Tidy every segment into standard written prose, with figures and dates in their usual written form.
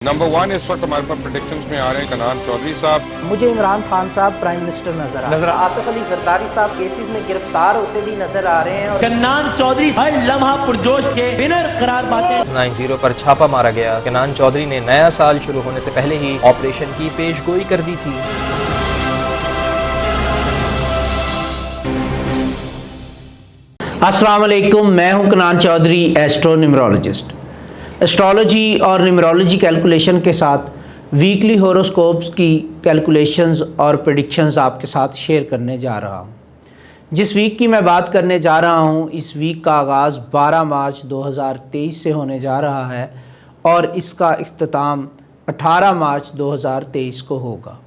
Number 1 इस वक्त हमारे पास प्रेडिक्शंस में आ रहे हैं कनान चौधरी साहब। मुझे इमरान खान साहब प्राइम मिनिस्टर नजर आ रहे हैं। आसिफ अली जरदारी साहब केसेस में गिरफ्तार होते भी नजर आ रहे हैं। और कन्नान चौधरी हर लम्हा पुरजोश के विनर करार पाते हैं। 90 पर छापा मारा गया। कन्नान चौधरी ने नया साल शुरू होने से पहले ही ऑपरेशन की पेशगोई कर दी थी। अस्सलाम वालेकुम, मैं हूं Kannan Chaudhary, astro numerologist. Astrology और न्यूमरोलॉजी कैलकुलेशन के साथ वीकली होरोस्कोप्स की कैलकुलेशंस और प्रेडिक्शंस आपके साथ शेयर करने जा रहा हूं। जिस वीक की मैं बात करने जा रहा हूं, इस वीक का आगाज़ 12 मार्च 2023 से होने जा रहा है और इसका इख्तिताम 18 मार्च 2023 को होगा।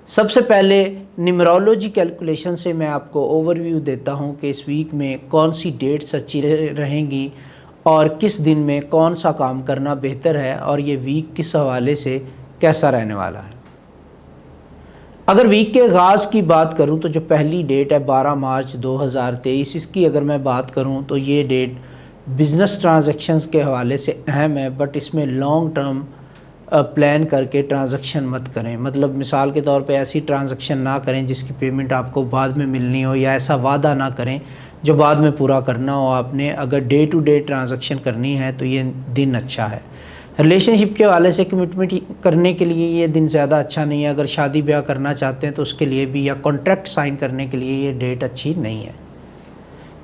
सबसे पहले न्यूमरोलॉजी कैलकुलेशन से मैं आपको ओवरव्यू देता हूं कि इस वीक में कौन सी डेट्स अच्छी रहेंगी और किस दिन में कौन सा काम करना बेहतर है और ये वीक किस हवाले से कैसा रहने वाला है। अगर वीक के आगाज़ की बात करूं तो जो पहली डेट है 12 मार्च 2023, इसकी अगर मैं बात करूं तो ये डेट बिज़नेस ट्रांजैक्शंस के हवाले से अहम है, बट इसमें लॉन्ग टर्म प्लान करके ट्रांजैक्शन मत करें। मतलब मिसाल के तौर पे ऐसी ट्रांजैक्शन ना करें जिसकी पेमेंट आपको बाद में मिलनी हो, या ऐसा वादा ना करें जो बाद में पूरा करना हो आपने। अगर डे टू डे ट्रांजैक्शन करनी है तो ये दिन अच्छा है। रिलेशनशिप के हवाले से कमिटमेंट करने के लिए ये दिन ज़्यादा अच्छा नहीं है। अगर शादी ब्याह करना चाहते हैं तो उसके लिए भी, या कॉन्ट्रैक्ट साइन करने के लिए ये डेट अच्छी नहीं है।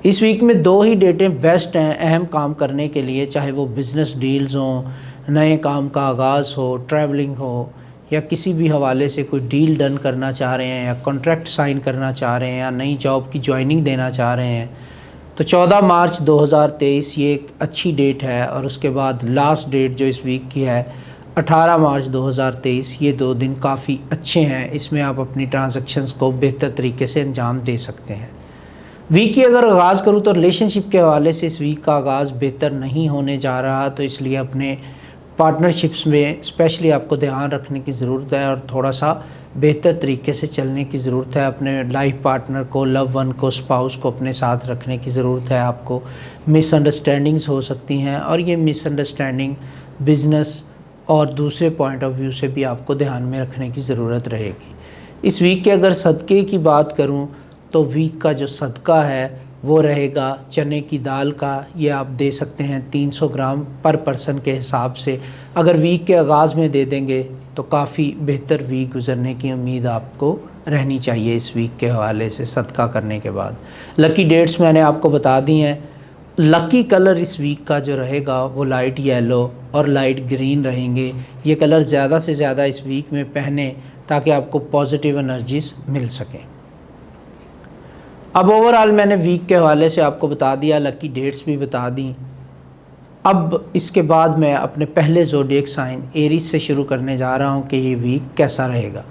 इस वीक में 2 ही डेटें बेस्ट हैं अहम काम करने के लिए, चाहे वो बिज़नेस डील्स हों, नए काम का आगाज़ हो, ट्रैवलिंग हो, या किसी भी हवाले से कोई डील डन करना चाह रहे हैं, या कॉन्ट्रैक्ट साइन करना चाह रहे हैं, या नई जॉब की ज्वाइनिंग देना चाह रहे हैं। तो 14 मार्च 2023 ये एक अच्छी डेट है। और उसके बाद लास्ट डेट जो इस वीक की है 18 मार्च 2023, ये 2 दिन काफ़ी अच्छे हैं। इसमें आप अपनी ट्रांजैक्शंस को बेहतर तरीके से अंजाम दे सकते हैं। वीक की अगर आगाज़ करूँ तो रिलेशनशिप के हवाले से इस वीक का आगाज़ बेहतर नहीं होने जा रहा, तो इसलिए अपने पार्टनरशिप्स में स्पेशली आपको ध्यान रखने की ज़रूरत है और थोड़ा सा बेहतर तरीके से चलने की ज़रूरत है। अपने लाइफ पार्टनर को, लव वन को, स्पाउस को अपने साथ रखने की ज़रूरत है। आपको मिसअंडरस्टैंडिंग्स हो सकती हैं और ये मिसअंडरस्टैंडिंग बिज़नेस और दूसरे पॉइंट ऑफ व्यू से भी आपको ध्यान में रखने की ज़रूरत रहेगी। इस वीक के अगर सदक़े की बात करूँ तो वीक का जो सदका है वो रहेगा चने की दाल का। ये आप दे सकते हैं 300 ग्राम पर पर्सन के हिसाब से। अगर वीक के आगाज़ में दे देंगे तो काफ़ी बेहतर वीक गुज़रने की उम्मीद आपको रहनी चाहिए इस वीक के हवाले से सदका करने के बाद। लकी डेट्स मैंने आपको बता दी हैं। लकी कलर इस वीक का जो रहेगा वो लाइट येलो और लाइट ग्रीन रहेंगे। ये कलर ज़्यादा से ज़्यादा इस वीक में पहने ताकि आपको पॉजिटिव एनर्जीज मिल सकें। अब ओवरऑल मैंने वीक के हवाले से आपको बता दिया, लकी डेट्स भी बता दी। अब इसके बाद मैं अपने पहले ज़ोडिएक साइन एरीज़ से शुरू करने जा रहा हूं कि ये वीक कैसा रहेगा।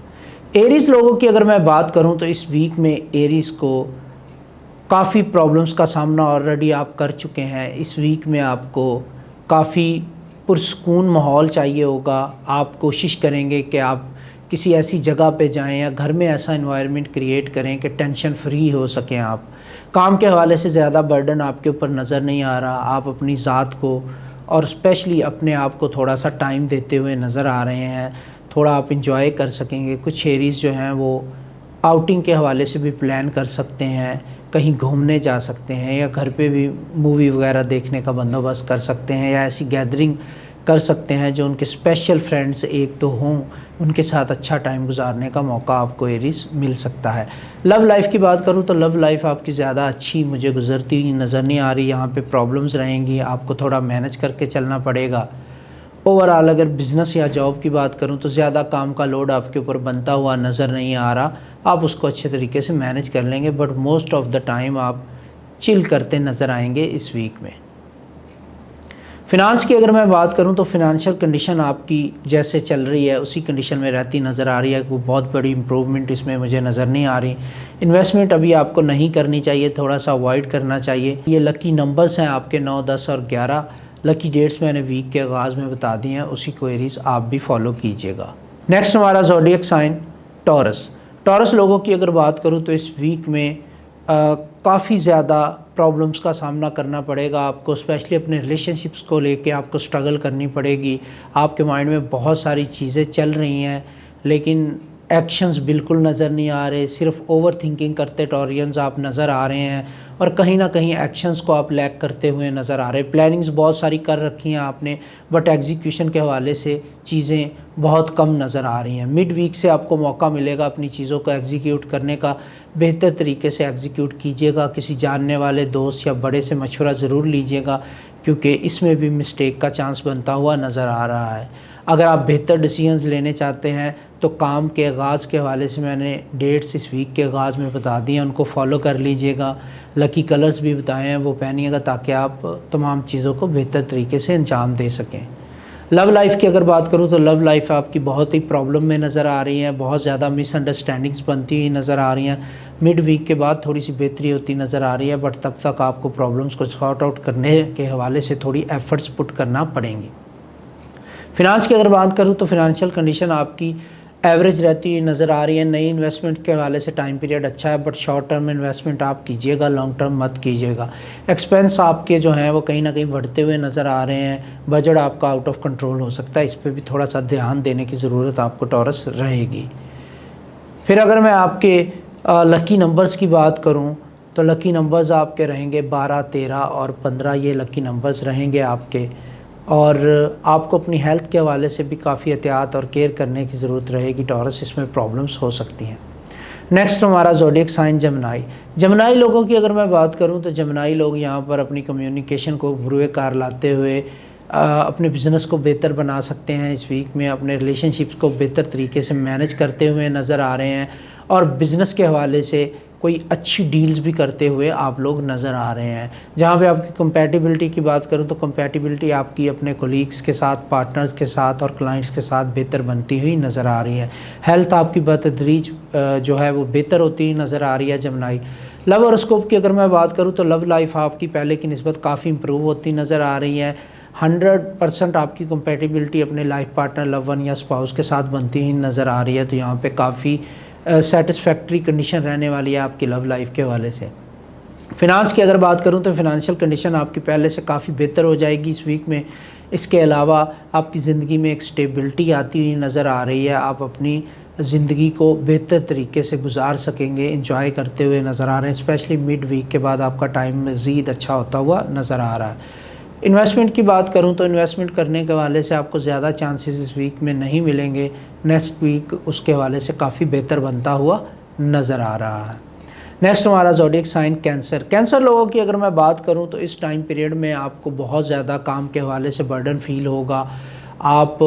एरीज़ लोगों की अगर मैं बात करूं तो इस वीक में एरीज़ को काफ़ी प्रॉब्लम्स का सामना ऑलरेडी आप कर चुके हैं। इस वीक में आपको काफ़ी पुरसकून माहौल चाहिए होगा। आप कोशिश करेंगे कि आप किसी ऐसी जगह पे जाएं या घर में ऐसा एनवायरनमेंट क्रिएट करें कि टेंशन फ्री हो सकें आप। काम के हवाले से ज़्यादा बर्डन आपके ऊपर नज़र नहीं आ रहा। आप अपनी ज़ात को और स्पेशली अपने आप को थोड़ा सा टाइम देते हुए नज़र आ रहे हैं। थोड़ा आप इंजॉय कर सकेंगे। कुछ एरीज़ जो हैं वो आउटिंग के हवाले से भी प्लान कर सकते हैं, कहीं घूमने जा सकते हैं, या घर पे भी मूवी वगैरह देखने का बंदोबस्त कर सकते हैं, या ऐसी गैदरिंग कर सकते हैं जो उनके स्पेशल फ्रेंड्स एक तो हों, उनके साथ अच्छा टाइम गुजारने का मौका आपको एरीज़ मिल सकता है। लव लाइफ की बात करूं तो लव लाइफ आपकी ज़्यादा अच्छी मुझे गुजरती हुई नज़र नहीं आ रही। यहाँ पे प्रॉब्लम्स रहेंगी, आपको थोड़ा मैनेज करके चलना पड़ेगा। ओवरऑल अगर बिज़नेस या जॉब की बात करूं तो ज़्यादा काम का लोड आपके ऊपर बनता हुआ नज़र नहीं आ रहा। आप उसको अच्छे तरीके से मैनेज कर लेंगे, but most of the time आप चिल करते नज़र आएंगे इस वीक में। फ़िनांस की अगर मैं बात करूं तो फ़िनांशियल कंडीशन आपकी जैसे चल रही है उसी कंडीशन में रहती नज़र आ रही है। कोई बहुत बड़ी इम्प्रूवमेंट इसमें मुझे नज़र नहीं आ रही। इन्वेस्टमेंट अभी आपको नहीं करनी चाहिए, थोड़ा सा अवॉइड करना चाहिए। ये लकी नंबर्स हैं आपके 9, 10 और 11। लकी डेट्स मैंने वीक के आगाज़ में बता दी हैं, उसी क्वेरीज आप भी फॉलो कीजिएगा। नेक्स्ट हमारा ज़ोडिएक साइन टॉरस। टॉरस लोगों की अगर बात करूँ तो इस वीक में काफ़ी ज़्यादा प्रॉब्लम्स का सामना करना पड़ेगा आपको, स्पेशली अपने रिलेशनशिप्स को लेके आपको स्ट्रगल करनी पड़ेगी। आपके माइंड में बहुत सारी चीज़ें चल रही हैं लेकिन एक्शंस बिल्कुल नज़र नहीं आ रहे, सिर्फ ओवर थिंकिंग करते टॉरियंस आप नज़र आ रहे हैं और कहीं ना कहीं एक्शंस को आप लैक करते हुए नज़र आ रहे हैं। प्लानिंग्स बहुत सारी कर रखी हैं आपने, बट एग्जीक्यूशन के हवाले से चीज़ें बहुत कम नज़र आ रही हैं। मिड वीक से आपको मौका मिलेगा अपनी चीज़ों को एग्जीक्यूट करने का, बेहतर तरीके से एग्जीक्यूट कीजिएगा। किसी जानने वाले दोस्त या बड़े से मशवरा ज़रूर लीजिएगा क्योंकि इसमें भी मिस्टेक का चांस बनता हुआ नज़र आ रहा है। अगर आप बेहतर डिसीजंस लेने चाहते हैं तो काम के आगाज़ के हवाले से मैंने डेट्स इस वीक के आगाज़ में बता दिए, उनको फॉलो कर लीजिएगा। लकी कलर्स भी बताए हैं, वो पहनिएगा ताकि आप तमाम चीज़ों को बेहतर तरीके से अंजाम दे सकें। लव लाइफ की अगर बात करूं तो लव लाइफ आपकी बहुत ही प्रॉब्लम में नज़र आ रही है, बहुत ज़्यादा मिसअंडरस्टैंडिंग्स बनती हुई नज़र आ रही हैं। मिड वीक के बाद थोड़ी सी बेहतरी होती नज़र आ रही है, बट तब तक आपको प्रॉब्लम्स को सॉर्ट आउट करने के हवाले से थोड़ी एफर्ट्स पुट करना पड़ेंगी। फिनांस की अगर बात करूं तो फिनंशियल कंडीशन आपकी एवरेज रहती हुई नज़र आ रही है। नई इन्वेस्टमेंट के हवाले से टाइम पीरियड अच्छा है, बट शॉर्ट टर्म इन्वेस्टमेंट आप कीजिएगा, लॉन्ग टर्म मत कीजिएगा। एक्सपेंस आपके जो हैं वो कहीं ना कहीं बढ़ते हुए नज़र आ रहे हैं, बजट आपका आउट ऑफ कंट्रोल हो सकता है, इस पर भी थोड़ा सा ध्यान देने की ज़रूरत आपको टॉरस रहेगी। फिर अगर मैं आपके लकी नंबर्स की बात करूं तो लकी नंबर्स आपके रहेंगे 12, 13 और 15, ये लकी नंबर्स रहेंगे आपके। और आपको अपनी हेल्थ के हवाले से भी काफ़ी एहतियात और केयर करने की ज़रूरत रहेगी टॉरस, इसमें प्रॉब्लम्स हो सकती हैं। नेक्स्ट हमारा ज़ोडिएक साइन जमनाई। जमनाई लोगों की अगर मैं बात करूं तो जमनाई लोग यहाँ पर अपनी कम्युनिकेशन को बुरे कार लाते हुए अपने बिज़नेस को बेहतर बना सकते हैं। इस वीक में अपने रिलेशनशिप्स को बेहतर तरीके से मैनेज करते हुए नज़र आ रहे हैं और बिज़नेस के हवाले से कोई अच्छी डील्स भी करते हुए आप लोग नज़र आ रहे हैं। जहाँ पे आपकी कंपैटिबिलिटी की बात करूँ तो कंपैटिबिलिटी आपकी अपने कोलीग्स के साथ, पार्टनर्स के साथ और क्लाइंट्स के साथ बेहतर बनती हुई नज़र आ रही है। हेल्थ आपकी बतदरीज जो है वो बेहतर होती हुई नज़र आ रही है जमनाई। लव हॉरोस्कोप की अगर मैं बात करूँ तो लव लाइफ आपकी पहले की निस्बत काफ़ी इंप्रूव होती नज़र आ रही है। 100% आपकी कंपैटिबिलिटी अपने लाइफ पार्टनर, लव वन या स्पाउस के साथ बनती हुई नज़र आ रही है, तो यहाँ पे काफ़ी सेटिस्फैक्ट्री कंडीशन रहने वाली है आपकी लव लाइफ के हवाले से। फ़िनांस की अगर बात करूं तो फ़िनांशियल कंडीशन आपकी पहले से काफ़ी बेहतर हो जाएगी इस वीक में। इसके अलावा आपकी ज़िंदगी में एक स्टेबिलिटी आती हुई नज़र आ रही है, आप अपनी ज़िंदगी को बेहतर तरीके से गुजार सकेंगे, इंजॉय करते हुए नज़र आ रहे हैं। स्पेशली मिड वीक के बाद आपका टाइम मज़ीद अच्छा होता हुआ नज़र आ रहा है। इन्वेस्टमेंट की बात करूं तो इन्वेस्टमेंट करने के हवाले से आपको ज़्यादा चांसेस इस वीक में नहीं मिलेंगे। नेक्स्ट वीक उसके हवाले से काफ़ी बेहतर बनता हुआ नज़र आ रहा है। नेक्स्ट हमारा ज़ोडिएक साइन कैंसर। कैंसर लोगों की अगर मैं बात करूं तो इस टाइम पीरियड में आपको बहुत ज़्यादा काम के हवाले से बर्डन फील होगा। आप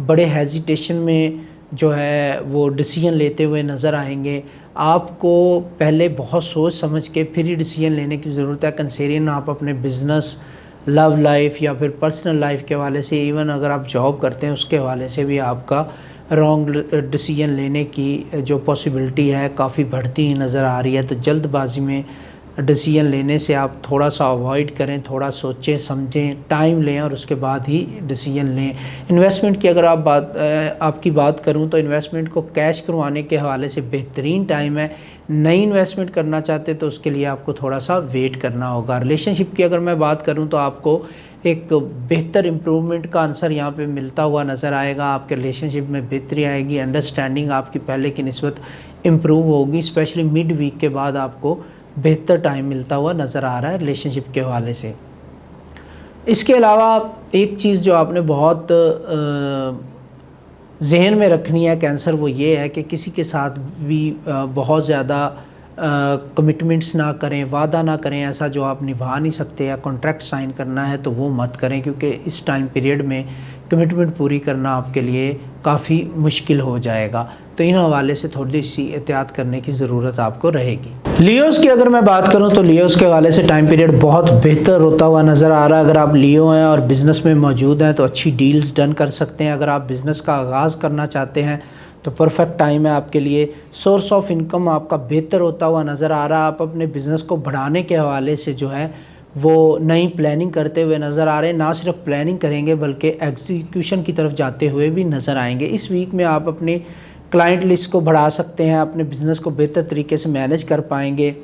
बड़े हेजिटेशन में जो है वो डिसीजन लेते हुए नज़र आएंगे। आपको पहले बहुत सोच समझ के फिर ही डिसीजन लेने की ज़रूरत है। कंसेरियन आप अपने बिज़नेस, लव लाइफ या फिर पर्सनल लाइफ के हवाले से, इवन अगर आप जॉब करते हैं उसके हवाले से भी आपका रॉन्ग डिसीजन लेने की जो पॉसिबिलिटी है काफ़ी बढ़ती ही नज़र आ रही है। तो जल्दबाजी में डिसीजन लेने से आप थोड़ा सा अवॉइड करें, थोड़ा सोचें समझें, टाइम लें और उसके बाद ही डिसीजन लें। इन्वेस्टमेंट की अगर आपकी बात करूं तो इन्वेस्टमेंट को कैश करवाने के हवाले से बेहतरीन टाइम है। नई इन्वेस्टमेंट करना चाहते तो उसके लिए आपको थोड़ा सा वेट करना होगा। रिलेशनशिप की अगर मैं बात करूं तो आपको एक बेहतर इम्प्रूवमेंट का आंसर यहाँ पे मिलता हुआ नज़र आएगा। आपके रिलेशनशिप में बेहतरी आएगी, अंडरस्टैंडिंग आपकी पहले की निस्बत इम्प्रूव होगी। स्पेशली मिड वीक के बाद आपको बेहतर टाइम मिलता हुआ नज़र आ रहा है रिलेशनशिप के हवाले से। इसके अलावा एक चीज़ जो आपने बहुत जहन में रखनी है कैंसर, वो ये है कि किसी के साथ भी बहुत ज़्यादा कमिटमेंट्स ना करें, वादा ना करें ऐसा जो आप निभा नहीं सकते, या कॉन्ट्रैक्ट साइन करना है तो वो मत करें, क्योंकि इस टाइम पीरियड में कमिटमेंट पूरी करना आपके लिए काफ़ी मुश्किल हो जाएगा। तो इन हवाले से थोड़ी सी एहतियात करने की ज़रूरत आपको रहेगी। लियोज़ की अगर मैं बात करूं तो लियोज़ के हवाले से टाइम पीरियड बहुत बेहतर होता हुआ नज़र आ रहा है। अगर आप लियो हैं और बिज़नेस में मौजूद हैं तो अच्छी डील्स डन कर सकते हैं। अगर आप बिज़नेस का आगाज़ करना चाहते हैं तो परफेक्ट टाइम है आपके लिए। सोर्स ऑफ इनकम आपका बेहतर होता हुआ नज़र आ रहा है। आप अपने बिज़नेस को बढ़ाने के हवाले से जो है वो नई प्लानिंग करते हुए नज़र आ रहे हैं। ना सिर्फ प्लानिंग करेंगे बल्कि एग्जीक्यूशन की तरफ जाते हुए भी नज़र आएंगे। इस वीक में आप अपनी क्लाइंट लिस्ट को बढ़ा सकते हैं, अपने बिज़नेस को बेहतर तरीके से मैनेज कर पाएंगे।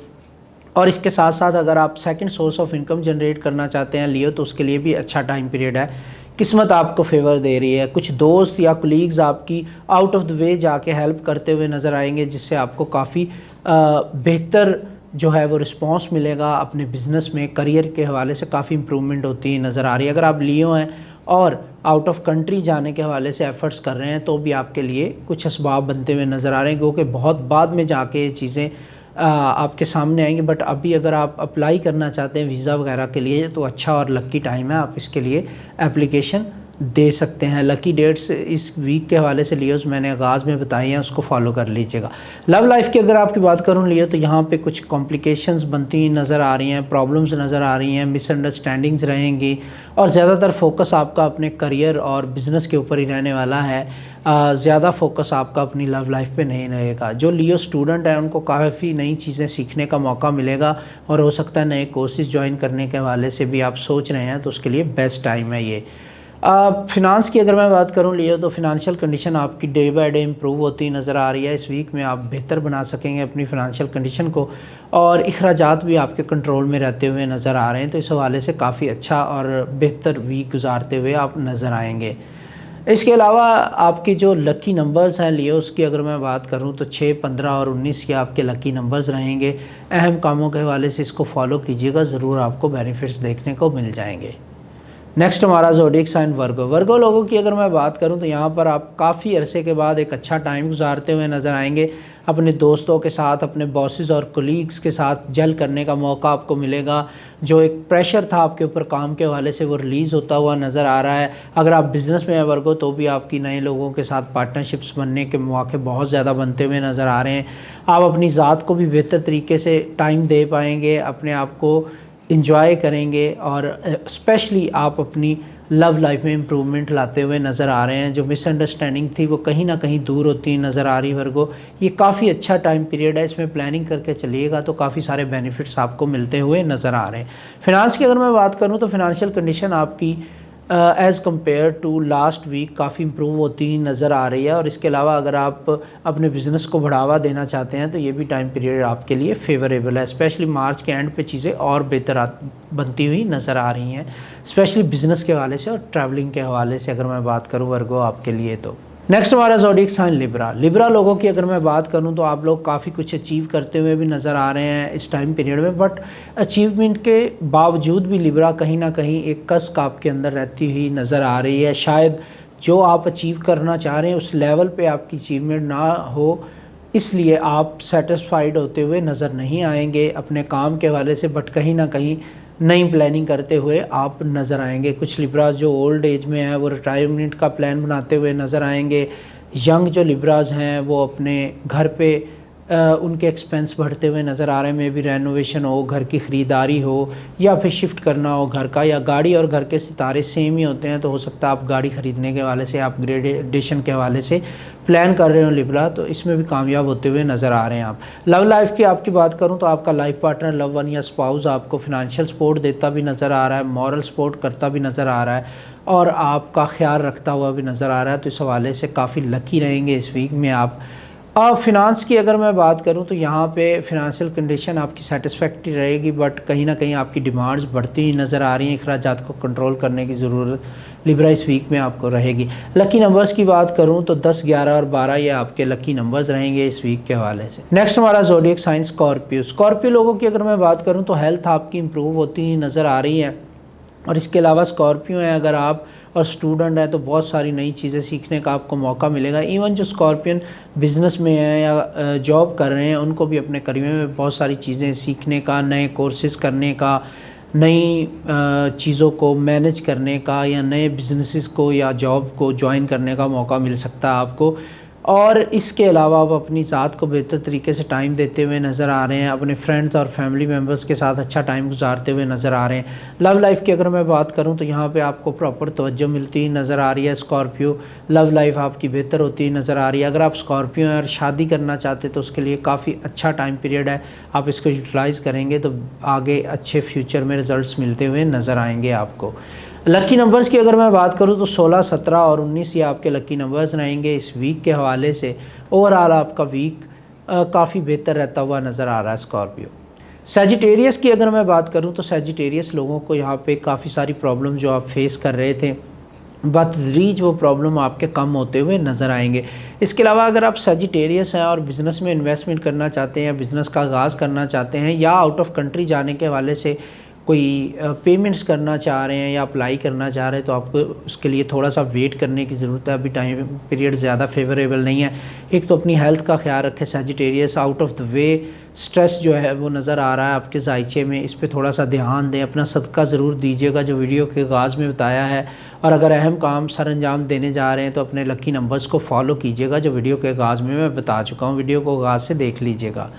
और इसके साथ साथ अगर आप second source of income generate करना चाहते हैं लियो, तो उसके लिए भी अच्छा टाइम पीरियड है। किस्मत आपको फेवर दे रही है, कुछ दोस्त या कोलीग्स आपकी आउट ऑफ द वे जाके हेल्प करते हुए नज़र आएंगे, जिससे आपको काफ़ी बेहतर जो है वो रिस्पांस मिलेगा। अपने बिज़नेस में करियर के हवाले से काफ़ी इंप्रूवमेंट होती नज़र आ रही है। अगर आप लियो हैं और आउट ऑफ कंट्री जाने के हवाले से एफ़र्ट्स कर रहे हैं, तो भी आपके लिए कुछ असबाब बनते हुए नज़र आ रहे हैं, क्योंकि बहुत बाद में जाके ये चीज़ें आपके सामने आएंगी। बट अभी अगर आप अप्लाई करना चाहते हैं वीज़ा वगैरह के लिए, तो अच्छा और लकी टाइम है, आप इसके लिए एप्लीकेशन दे सकते हैं। लकी डेट्स इस वीक के हवाले से लियोज़ मैंने आगाज़ में बताई हैं, उसको फॉलो कर लीजिएगा। लव लाइफ की अगर आपकी बात करूँ लियो, तो यहाँ पे कुछ कॉम्प्लिकेशंस बनती हुई नज़र आ रही हैं, प्रॉब्लम्स नज़र आ रही हैं, मिसअंडरस्टैंडिंग्स रहेंगी, और ज़्यादातर फोकस आपका अपने करियर और बिज़नेस के ऊपर ही रहने वाला है। ज़्यादा फोकस आपका अपनी लव लाइफ पे नहीं रहेगा। जो लियो स्टूडेंट हैं उनको काफ़ी नई चीज़ें सीखने का मौका मिलेगा, और हो सकता है नए कोर्सेज़ ज्वाइन करने के हवाले से भी आप सोच रहे हैं, तो उसके लिए बेस्ट टाइम है ये। फ़िनांस की अगर मैं बात करूं लियो, तो फ़िनांशियल कंडीशन आपकी डे बाय डे इम्प्रूव होती नज़र आ रही है। इस वीक में आप बेहतर बना सकेंगे अपनी फ़िनांशियल कंडीशन को, और अखराजात भी आपके कंट्रोल में रहते हुए नज़र आ रहे हैं। तो इस हवाले से काफ़ी अच्छा और बेहतर वीक गुजारते हुए आप नज़र आएंगे। इसके अलावा आपकी जो लकी नंबर्स हैं लियो, उसकी अगर मैं बात करूं तो 6, 15 और 19 के आपके लकी नंबर्स रहेंगे। अहम कामों के हवाले से इसको फॉलो कीजिएगा, ज़रूर आपको बेनिफिट्स देखने को मिल जाएंगे। नेक्स्ट हमारा ज़ोडिएक साइन वर्गो। वर्गो लोगों की अगर मैं बात करूं तो यहाँ पर आप काफ़ी अरसे के बाद एक अच्छा टाइम गुजारते हुए नज़र आएंगे। अपने दोस्तों के साथ, अपने बॉसेस और कोलीग्स के साथ जल करने का मौका आपको मिलेगा। जो एक प्रेशर था आपके ऊपर काम के हवाले से, वो रिलीज़ होता हुआ नज़र आ रहा है। अगर आप बिज़नेस में हैं वर्गो, तो भी आपकी नए लोगों के साथ पार्टनरशिप्स बनने के मौके बहुत ज़्यादा बनते हुए नज़र आ रहे हैं। आप अपनी ज़ात को भी बेहतर तरीके से टाइम दे पाएंगे, अपने आप को इंजॉय करेंगे, और स्पेशली आप अपनी लव लाइफ में इम्प्रूवमेंट लाते हुए नज़र आ रहे हैं। जो मिसअंडरस्टैंडिंग थी वो कहीं ना कहीं दूर होती नज़र आ रही वर्गो। ये काफ़ी अच्छा टाइम पीरियड है, इसमें प्लानिंग करके चलिएगा तो काफ़ी सारे बेनिफिट्स आपको मिलते हुए नज़र आ रहे हैं। फिनांस की अगर मैं बात करूँ तो फिनंशियल कंडीशन आपकी as compared to last week काफ़ी इम्प्रूव होती नज़र आ रही है। और इसके अलावा अगर आप अपने बिज़नेस को बढ़ावा देना चाहते हैं, तो ये भी टाइम पीरियड आपके लिए फेवरेबल है। स्पेशली मार्च के एंड पे चीज़ें और बेहतर बनती हुई नज़र आ रही हैं, स्पेशली बिज़नेस के हवाले से और ट्रैवलिंग के हवाले से अगर मैं बात करूँ वर्गो आपके लिए। तो नेक्स्ट हमारा ज़ोडिएक साइन लिब्रा। लिब्रा लोगों की अगर मैं बात करूं तो आप लोग काफ़ी कुछ अचीव करते हुए भी नज़र आ रहे हैं इस टाइम पीरियड में। बट अचीवमेंट के बावजूद भी लिब्रा कहीं ना कहीं एक कसक आपके अंदर रहती हुई नज़र आ रही है। शायद जो आप अचीव करना चाह रहे हैं उस लेवल पे आपकी अचीवमेंट ना हो, इसलिए आप सेटिस्फाइड होते हुए नज़र नहीं आएंगे अपने काम के हवाले से। बट कहीं ना कहीं नई प्लानिंग करते हुए आप नज़र आएंगे। कुछ लिब्राज जो ओल्ड एज में हैं वो रिटायरमेंट का प्लान बनाते हुए नज़र आएंगे। यंग जो लिब्राज हैं वो अपने घर पे उनके एक्सपेंस बढ़ते हुए नज़र आ रहे हैं। मे भी रेनोवेशन हो, घर की ख़रीदारी हो, या फिर शिफ्ट करना हो घर का, या गाड़ी और घर के सितारे सेम ही होते हैं, तो हो सकता है आप गाड़ी ख़रीदने के हवाले से, अपग्रेडेशन के हवाले से प्लान कर रहे हो लिब्रा, तो इसमें भी कामयाब होते हुए नज़र आ रहे हैं आप। लव लाइफ की आपकी बात करूं तो आपका लाइफ पार्टनर, लव वन या स्पाउस आपको फिनंशियल सपोर्ट देता भी नज़र आ रहा है, मॉरल सपोर्ट करता भी नज़र आ रहा है, और आपका ख्याल रखता हुआ भी नज़र आ रहा है। तो इस हवाले से काफ़ी लकी रहेंगे इस वीक में आप। अब फिनांस की अगर मैं बात करूं तो यहाँ पे फिनंशियल कंडीशन आपकी सेटिस्फैक्ट्री रहेगी, बट कहीं ना कहीं आपकी डिमांड्स बढ़ती ही नज़र आ रही हैं। अखराजात को कंट्रोल करने की ज़रूरत लिब्रा इस वीक में आपको रहेगी। लकी नंबर्स की बात करूं तो 10, 11 और 12 ये आपके लकी नंबर्स रहेंगे इस वीक के हवाले से। नेक्स्ट हमारा ज़ोडिएक साइन स्कॉर्पियो। स्कॉर्पियो लोगों की अगर मैं बात करूँ तो हेल्थ आपकी इम्प्रूव होती ही नज़र आ रही है। और इसके अलावा स्कॉर्पियो हैं अगर आप और स्टूडेंट हैं तो बहुत सारी नई चीज़ें सीखने का आपको मौका मिलेगा। इवन जो स्कॉर्पियन बिज़नेस में हैं या जॉब कर रहे हैं, उनको भी अपने करियर में बहुत सारी चीज़ें सीखने का, नए कोर्सेज़ करने का, नई चीज़ों को मैनेज करने का, या नए बिजनेसेस को या जॉब को ज्वाइन करने का मौका मिल सकता है आपको। और इसके अलावा आप अपनी ज़ात को बेहतर तरीके से टाइम देते हुए नज़र आ रहे हैं, अपने फ्रेंड्स और फैमिली मेम्बर्स के साथ अच्छा टाइम गुजारते हुए नज़र आ रहे हैं। लव लाइफ की अगर मैं बात करूं तो यहाँ पे आपको प्रॉपर तवज्जो मिलती नज़र आ रही है। स्कॉर्पियो लव लाइफ आपकी बेहतर होती नज़र आ रही है। अगर आप स्कॉर्पियो हैं और शादी करना चाहते तो उसके लिए काफ़ी अच्छा टाइम पीरियड है, आप इसको यूटिलाइज़ करेंगे तो आगे अच्छे फ्यूचर में रिज़ल्ट मिलते हुए नज़र आएंगे आपको। लकी नंबर्स की अगर मैं बात करूं तो 16, 17 और 19 ये आपके लकी नंबर्स रहेंगे इस वीक के हवाले से। ओवरऑल आपका वीक काफ़ी बेहतर रहता हुआ नज़र आ रहा है स्कॉर्पियो। सैजिटेरियस की अगर मैं बात करूं तो सैजिटेरियस लोगों को यहाँ पे काफ़ी सारी प्रॉब्लम जो आप फेस कर रहे थे बतदरीज वो प्रॉब्लम आपके कम होते हुए नज़र आएंगे। इसके अलावा अगर आप सैजिटेरियस हैं और बिज़नेस में इन्वेस्टमेंट करना चाहते हैं, बिज़नेस का आगाज़ करना चाहते हैं या आउट ऑफ कंट्री जाने के हवाले से कोई पेमेंट्स करना चाह रहे हैं या अप्लाई करना चाह रहे हैं, तो आपको उसके लिए थोड़ा सा वेट करने की ज़रूरत है। अभी टाइम पीरियड ज़्यादा फेवरेबल नहीं है। एक तो अपनी हेल्थ का ख्याल रखें Sagittarius, out of the way stress जो है वो नज़र आ रहा है आपके जायचे में, इस पे थोड़ा सा ध्यान दें। अपना सदका ज़रूर दीजिएगा जो वीडियो के आगाज़ में बताया है, और अगर अहम काम सर अंजाम देने जा रहे हैं तो अपने लकी नंबर्स को फॉलो कीजिएगा जो वीडियो के आगाज़ में मैं बता चुका हूँ। वीडियो को आगाज़ से देख लीजिएगा।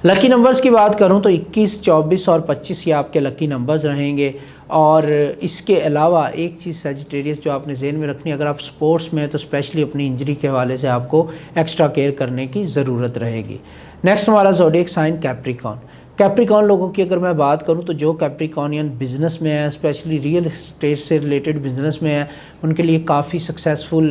लकी नंबर्स की बात करूं तो 21, 24 और 25 ये आपके लकी नंबर्स रहेंगे। और इसके अलावा एक चीज़ सैजिटेरियस जो आपने ज़हन में रखनी, अगर आप स्पोर्ट्स में हैं तो स्पेशली अपनी इंजरी के हवाले से आपको एक्स्ट्रा केयर करने की ज़रूरत रहेगी। नेक्स्ट हमारा ज़ोडिएक साइन कैप्रिकॉर्न। कैप्रिकॉर्न लोगों की अगर मैं बात करूं तो जो कैप्रिकॉर्नियन बिज़नेस में है, स्पेशली रियल एस्टेट से रिलेटेड बिज़नेस में है, उनके लिए काफ़ी सक्सेसफुल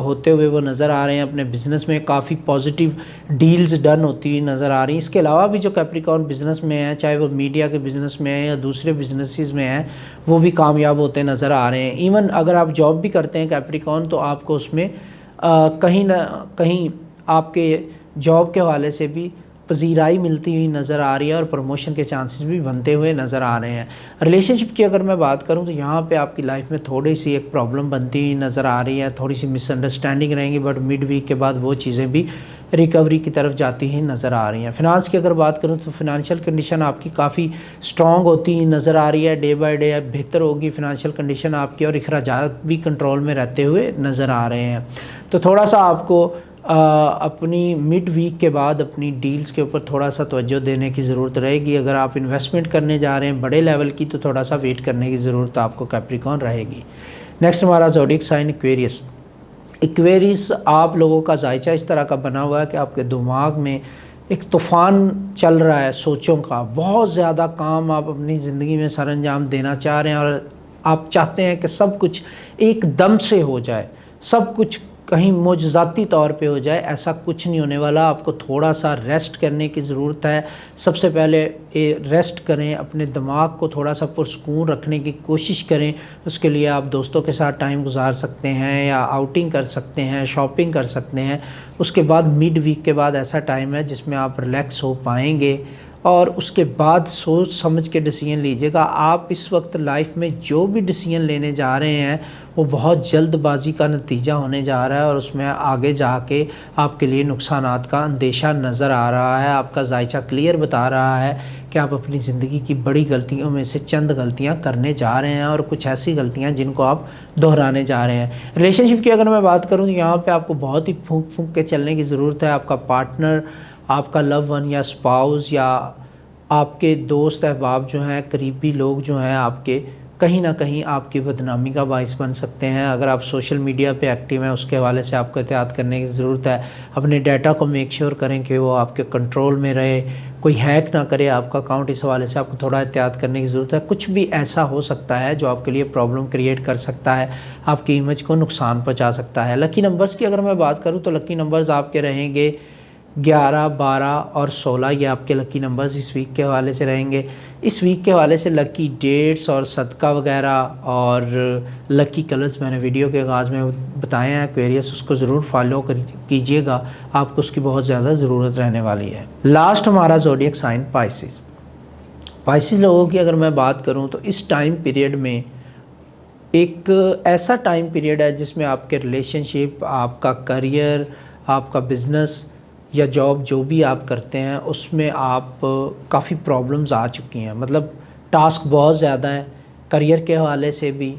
होते हुए वो नज़र आ रहे हैं। अपने बिज़नेस में काफ़ी पॉजिटिव डील्स डन होती हुई नज़र आ रही हैं। इसके अलावा भी जो कैप्रिकॉर्न बिज़नेस में है, चाहे वो मीडिया के बिज़नेस में है या दूसरे बिजनेसेस में है, वो भी कामयाब होते नज़र आ रहे हैं। इवन अगर आप जॉब भी करते हैं कैप्रिकॉर्न, तो आपको उसमें कहीं ना कहीं आपके जॉब के हवाले से भी पजीराई मिलती हुई नज़र आ रही है और प्रमोशन के चांसेस भी बनते हुए नज़र आ रहे हैं। रिलेशनशिप की अगर मैं बात करूं तो यहाँ पे आपकी लाइफ में थोड़ी सी एक प्रॉब्लम बनती हुई नज़र आ रही है, थोड़ी सी मिसअंडरस्टैंडिंग रहेंगी, बट मिड वीक के बाद वो चीज़ें भी रिकवरी की तरफ जाती ही नज़र आ रही हैं। फिनांस की अगर बात करूँ तो फिनंशियल कंडीशन आपकी काफ़ी स्ट्रॉन्ग होती हुई नज़र आ रही है। डे बाय डे बेहतर होगी फिनंशियल कंडीशन आपकी, और अखराजात भी कंट्रोल में रहते हुए नज़र आ रहे हैं। तो थोड़ा सा आपको अपनी मिड वीक के बाद अपनी डील्स के ऊपर थोड़ा सा तवज्जो देने की ज़रूरत रहेगी। अगर आप इन्वेस्टमेंट करने जा रहे हैं बड़े लेवल की, तो थोड़ा सा वेट करने की ज़रूरत आपको कैप्रिकॉर्न रहेगी। नेक्स्ट हमारा ज़ोडिएक साइन एक्वेरियस। एक्वेरियस आप लोगों का जायचा इस तरह का बना हुआ है कि आपके दिमाग में एक तूफ़ान चल रहा है सोचों का, बहुत ज़्यादा काम आप अपनी ज़िंदगी में सर अंजाम देना चाह रहे हैं, और आप चाहते हैं कि सब कुछ एकदम से हो जाए, सब कुछ कहीं मुजज़ाती तौर पे हो जाए। ऐसा कुछ नहीं होने वाला। आपको थोड़ा सा रेस्ट करने की ज़रूरत है। सबसे पहले रेस्ट करें, अपने दिमाग को थोड़ा सा पुरस्कून रखने की कोशिश करें। उसके लिए आप दोस्तों के साथ टाइम गुजार सकते हैं, या आउटिंग कर सकते हैं, शॉपिंग कर सकते हैं। उसके बाद मिड वीक के बाद ऐसा टाइम है जिसमें आप रिलैक्स हो पाएंगे, और उसके बाद सोच समझ के डिसीजन लीजिएगा। आप इस वक्त लाइफ में जो भी डिसीजन लेने जा रहे हैं वो बहुत जल्दबाजी का नतीजा होने जा रहा है, और उसमें आगे जाके आपके लिए नुकसानात का अंदेशा नज़र आ रहा है। आपका जायचा क्लियर बता रहा है कि आप अपनी ज़िंदगी की बड़ी गलतियों में से चंद गलतियां करने जा रहे हैं, और कुछ ऐसी गलतियां जिनको आप दोहराने जा रहे हैं। रिलेशनशिप की अगर मैं बात करूं तो यहाँ पे आपको बहुत ही फूंक फूंक के चलने की ज़रूरत है। आपका पार्टनर, आपका लव वन या स्पाउस, या आपके दोस्त अहबाब जो हैं, करीबी लोग जो हैं आपके, कहीं ना कहीं आपकी बदनामी का बाइस बन सकते हैं। अगर आप सोशल मीडिया पे एक्टिव हैं उसके हवाले से आपको एहतियात करने की ज़रूरत है। अपने डाटा को मेक श्योर करें कि वो आपके कंट्रोल में रहे, कोई हैक ना करे आपका अकाउंट। इस हवाले से आपको थोड़ा एहतियात करने की ज़रूरत है। कुछ भी ऐसा हो सकता है जो आपके लिए प्रॉब्लम क्रिएट कर सकता है, आपकी इमेज को नुकसान पहुँचा सकता है। लकी नंबर्स की अगर मैं बात करूँ तो लकी नंबर्स आपके रहेंगे 11, 12 और 16। ये आपके लकी नंबर्स इस वीक के हवाले से रहेंगे। इस वीक के हवाले से लकी डेट्स और सदका वगैरह और लकी कलर्स मैंने वीडियो के आगाज़ में बताए हैं। एक्वेरियस उसको ज़रूर फॉलो कीजिएगा, आपको उसकी बहुत ज़्यादा ज़रूरत रहने वाली है। लास्ट हमारा ज़ोडिएक साइन पाइसिस। पाइसिस लोगों की अगर मैं बात करूँ तो इस टाइम पीरियड में एक ऐसा टाइम पीरियड है जिसमें आपके रिलेशनशिप, आपका करियर, आपका बिज़नेस या जॉब जो भी आप करते हैं उसमें आप काफ़ी प्रॉब्लम्स आ चुकी हैं। मतलब टास्क बहुत ज़्यादा है करियर के हवाले से भी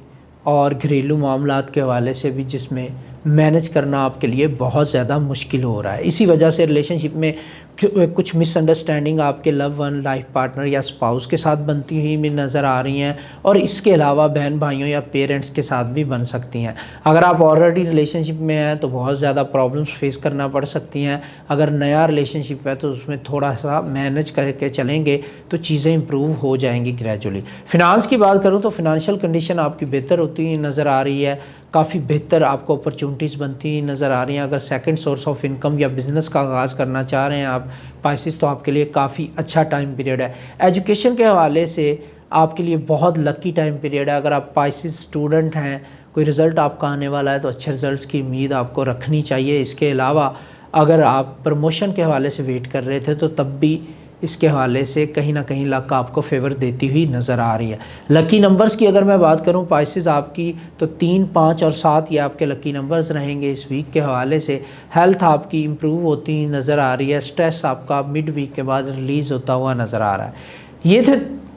और घरेलू मामलात के हवाले से भी, जिसमें मैनेज करना आपके लिए बहुत ज़्यादा मुश्किल हो रहा है। इसी वजह से रिलेशनशिप में कुछ मिसअंडरस्टैंडिंग आपके लव वन, लाइफ पार्टनर या स्पाउस के साथ बनती हुई भी नज़र आ रही हैं, और इसके अलावा बहन भाइयों या पेरेंट्स के साथ भी बन सकती हैं। अगर आप ऑलरेडी रिलेशनशिप में हैं तो बहुत ज़्यादा प्रॉब्लम्स फेस करना पड़ सकती हैं। अगर नया रिलेशनशिप है तो उसमें थोड़ा सा मैनेज करके चलेंगे तो चीज़ें इंप्रूव हो जाएंगी ग्रेजुअली। फिनांस की बात करूँ तो फिनंशियल कंडीशन आपकी बेहतर होती हुई नज़र आ रही है। काफ़ी बेहतर आपको अपॉर्चुनिटीज़ बनती नज़र आ रही हैं। अगर सेकंड सोर्स ऑफ इनकम या बिज़नेस का आगाज़ करना चाह रहे हैं आप पाइसेस, तो आपके लिए काफ़ी अच्छा टाइम पीरियड है। एजुकेशन के हवाले से आपके लिए बहुत लकी टाइम पीरियड है। अगर आप पाइसेस स्टूडेंट हैं, कोई रिज़ल्ट आपका आने वाला है, तो अच्छे रिज़ल्ट्स की उम्मीद आपको रखनी चाहिए। इसके अलावा अगर आप प्रमोशन के हवाले से वेट कर रहे थे, तो तब भी इसके हवाले से कहीं ना कहीं लक आपको फेवर देती हुई नज़र आ रही है। लकी नंबर्स की अगर मैं बात करूं पाइसेस आपकी, तो 3, 5 और 7 ये आपके लकी नंबर्स रहेंगे इस वीक के हवाले से। हेल्थ आपकी इम्प्रूव होती नज़र आ रही है। स्ट्रेस आपका मिड वीक के बाद रिलीज़ होता हुआ नज़र आ रहा है। ये थे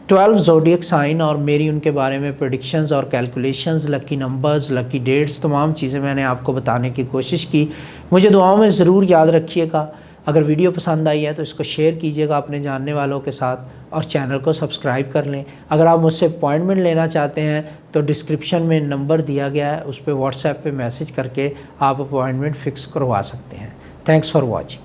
12 ज़ोडिएक साइन और मेरी उनके बारे में प्रेडिक्शंस और calculations, lucky numbers, lucky dates, तमाम चीज़ें मैंने आपको बताने की कोशिश की। मुझे दुआओं में ज़रूर याद रखिएगा। अगर वीडियो पसंद आई है तो इसको शेयर कीजिएगा अपने जानने वालों के साथ और चैनल को सब्सक्राइब कर लें। अगर आप मुझसे अपॉइंटमेंट लेना चाहते हैं तो डिस्क्रिप्शन में नंबर दिया गया है, उस पर व्हाट्सएप पे मैसेज करके आप अपॉइंटमेंट फ़िक्स करवा सकते हैं। Thanks for watching.